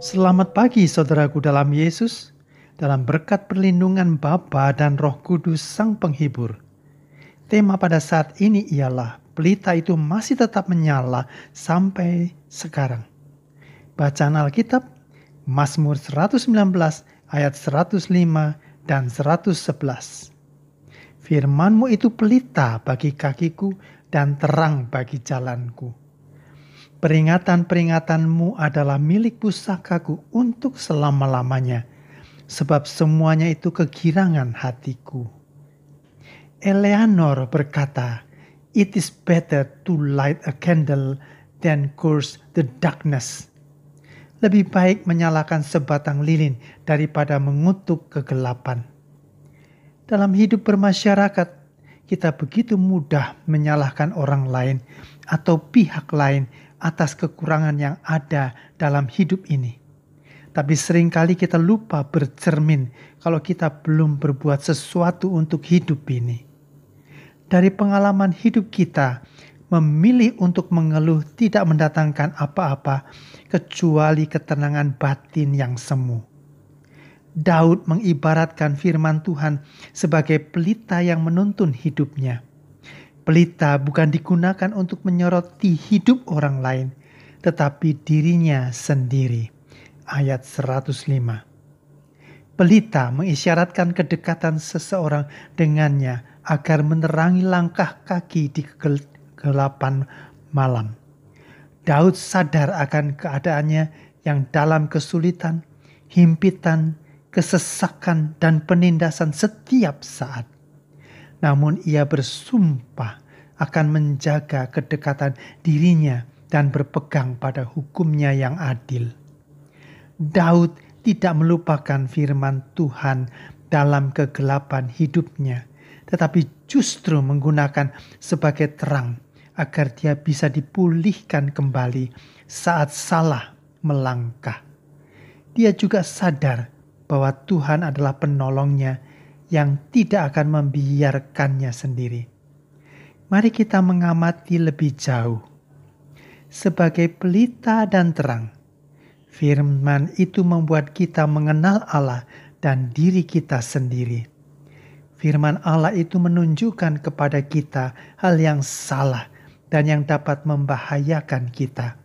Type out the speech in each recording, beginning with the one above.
Selamat pagi saudaraku dalam Yesus, dalam berkat perlindungan Bapa dan Roh Kudus Sang Penghibur. Tema pada saat ini ialah pelita itu masih tetap menyala sampai sekarang. Bacaan Alkitab, Mazmur 119 ayat 105 dan 111. Firman-Mu itu pelita bagi kakiku dan terang bagi jalanku. Peringatan-peringatan-Mu adalah milik pusakaku untuk selama-lamanya, sebab semuanya itu kegirangan hatiku. Eleanor berkata, "It is better to light a candle than curse the darkness." Lebih baik menyalakan sebatang lilin daripada mengutuk kegelapan. Dalam hidup bermasyarakat, kita begitu mudah menyalahkan orang lain atau pihak lain atas kekurangan yang ada dalam hidup ini. Tapi seringkali kita lupa bercermin kalau kita belum berbuat sesuatu untuk hidup ini. Dari pengalaman hidup kita, memilih untuk mengeluh tidak mendatangkan apa-apa kecuali ketenangan batin yang semu. Daud mengibaratkan firman Tuhan sebagai pelita yang menuntun hidupnya. Pelita bukan digunakan untuk menyoroti hidup orang lain, tetapi dirinya sendiri. Ayat 105. Pelita mengisyaratkan kedekatan seseorang dengannya agar menerangi langkah kaki di kegelapan malam. Daud sadar akan keadaannya yang dalam kesulitan, himpitan, kesesakan, dan penindasan setiap saat. Namun ia bersumpah akan menjaga kedekatan dirinya dan berpegang pada hukumnya yang adil. Daud tidak melupakan firman Tuhan dalam kegelapan hidupnya, tetapi justru menggunakan sebagai terang agar dia bisa dipulihkan kembali saat salah melangkah. Dia juga sadar bahwa Tuhan adalah penolongnya yang tidak akan membiarkannya sendiri. Mari kita mengamati lebih jauh. Sebagai pelita dan terang, firman itu membuat kita mengenal Allah dan diri kita sendiri. Firman Allah itu menunjukkan kepada kita hal yang salah dan yang dapat membahayakan kita.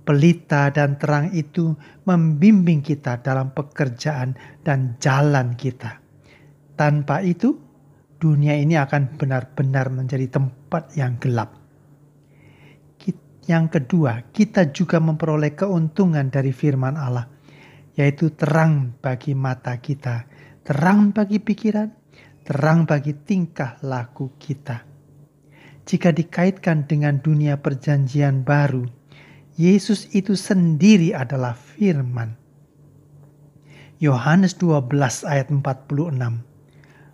Pelita dan terang itu membimbing kita dalam pekerjaan dan jalan kita. Tanpa itu, dunia ini akan benar-benar menjadi tempat yang gelap. Yang kedua, kita juga memperoleh keuntungan dari firman Allah, yaitu terang bagi mata kita, terang bagi pikiran, terang bagi tingkah laku kita. Jika dikaitkan dengan dunia perjanjian baru, Yesus itu sendiri adalah firman. Yohanes 12 ayat 46.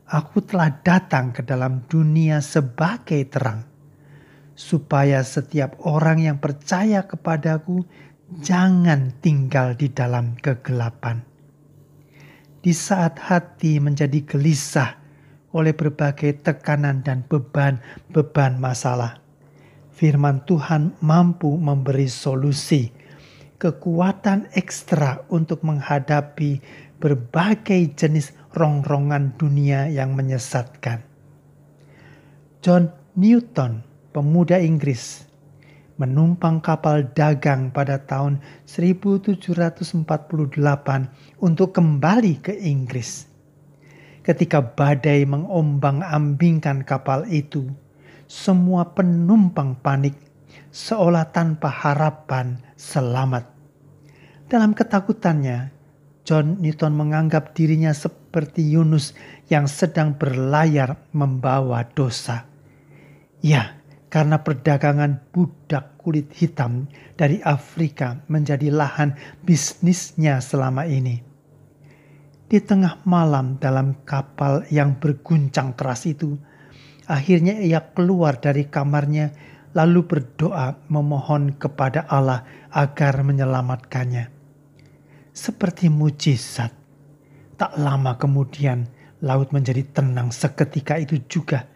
Aku telah datang ke dalam dunia sebagai terang, supaya setiap orang yang percaya kepadaku jangan tinggal di dalam kegelapan. Di saat hati menjadi gelisah oleh berbagai tekanan dan beban masalah, firman Tuhan mampu memberi solusi, kekuatan ekstra untuk menghadapi berbagai jenis rongrongan dunia yang menyesatkan. John Newton, pemuda Inggris, menumpang kapal dagang pada tahun 1748 untuk kembali ke Inggris. Ketika badai mengombang-ambingkan kapal itu, semua penumpang panik seolah tanpa harapan selamat. Dalam ketakutannya, John Newton menganggap dirinya seperti Yunus yang sedang berlayar membawa dosa. Ya, karena perdagangan budak kulit hitam dari Afrika menjadi lahan bisnisnya selama ini. Di tengah malam dalam kapal yang berguncang keras itu, akhirnya ia keluar dari kamarnya lalu berdoa memohon kepada Allah agar menyelamatkannya. Seperti mujizat, tak lama kemudian laut menjadi tenang seketika itu juga,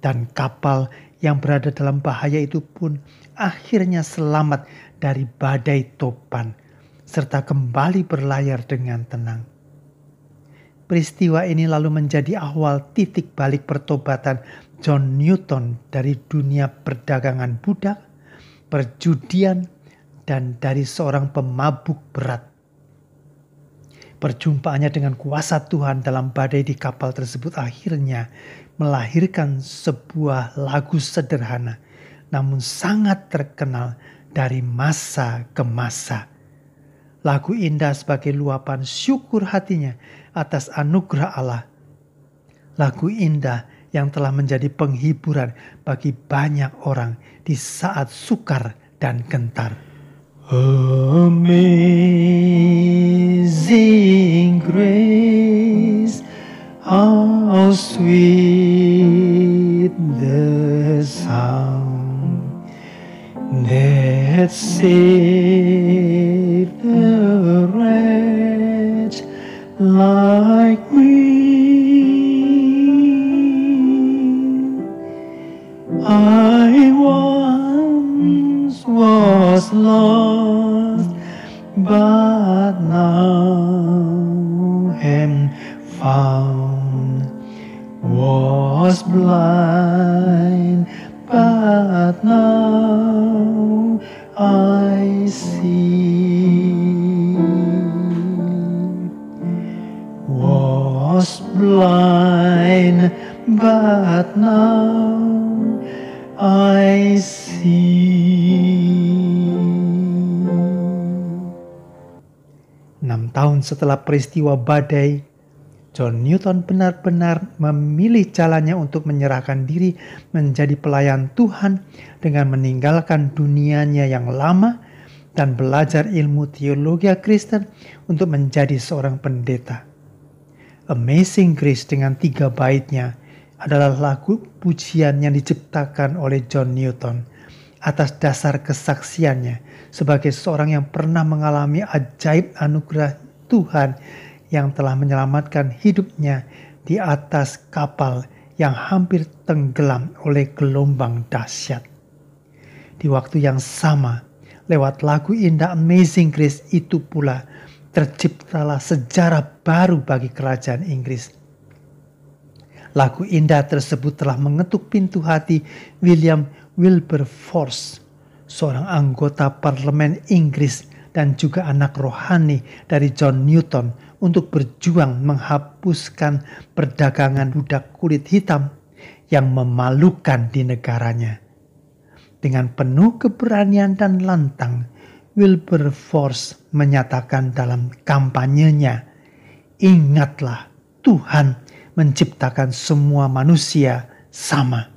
dan kapal yang berada dalam bahaya itu pun akhirnya selamat dari badai topan, serta kembali berlayar dengan tenang. Peristiwa ini lalu menjadi awal titik balik pertobatan John Newton dari dunia perdagangan budak, perjudian, dan dari seorang pemabuk berat. Perjumpaannya dengan kuasa Tuhan dalam badai di kapal tersebut akhirnya melahirkan sebuah lagu sederhana namun sangat terkenal dari masa ke masa. Lagu indah sebagai luapan syukur hatinya atas anugerah Allah. Lagu indah yang telah menjadi penghiburan bagi banyak orang di saat sukar dan gentar. Amazing grace, how sweet the sound that saved a wretch like me. I once was lost, but now am found. Was blind, but now I see. Was blind, but now I see. 6 tahun setelah peristiwa badai, John Newton benar-benar memilih jalannya untuk menyerahkan diri menjadi pelayan Tuhan dengan meninggalkan dunianya yang lama dan belajar ilmu teologi Kristen untuk menjadi seorang pendeta. Amazing Grace dengan 3 baitnya adalah lagu pujian yang diciptakan oleh John Newton atas dasar kesaksiannya sebagai seorang yang pernah mengalami ajaib anugerah Tuhan yang telah menyelamatkan hidupnya di atas kapal yang hampir tenggelam oleh gelombang dahsyat. Di waktu yang sama, lewat lagu indah Amazing Grace itu pula terciptalah sejarah baru bagi kerajaan Inggris. Lagu indah tersebut telah mengetuk pintu hati William Wilberforce, seorang anggota parlemen Inggris dan juga anak rohani dari John Newton, untuk berjuang menghapuskan perdagangan budak kulit hitam yang memalukan di negaranya. Dengan penuh keberanian dan lantang, Wilberforce menyatakan dalam kampanyenya, "Ingatlah, Tuhan menciptakan semua manusia sama."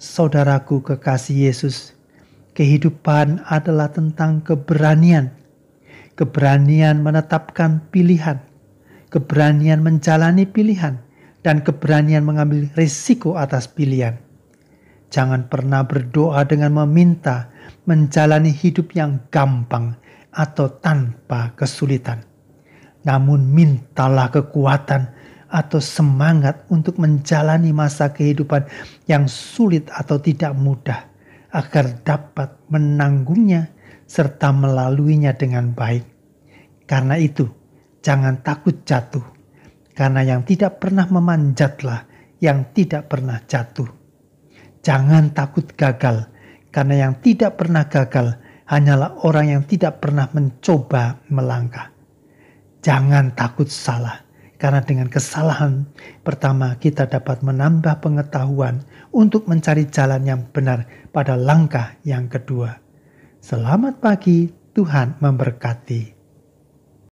Saudaraku kekasih Yesus, kehidupan adalah tentang keberanian. Keberanian menetapkan pilihan, keberanian menjalani pilihan, dan keberanian mengambil risiko atas pilihan. Jangan pernah berdoa dengan meminta menjalani hidup yang gampang atau tanpa kesulitan. Namun mintalah kekuatan atau semangat untuk menjalani masa kehidupan yang sulit atau tidak mudah, agar dapat menanggungnya serta melaluinya dengan baik. Karena itu, jangan takut jatuh, karena yang tidak pernah memanjatlah yang tidak pernah jatuh. Jangan takut gagal, karena yang tidak pernah gagal hanyalah orang yang tidak pernah mencoba melangkah. Jangan takut salah, karena dengan kesalahan pertama kita dapat menambah pengetahuan untuk mencari jalan yang benar pada langkah yang kedua. Selamat pagi, Tuhan memberkati.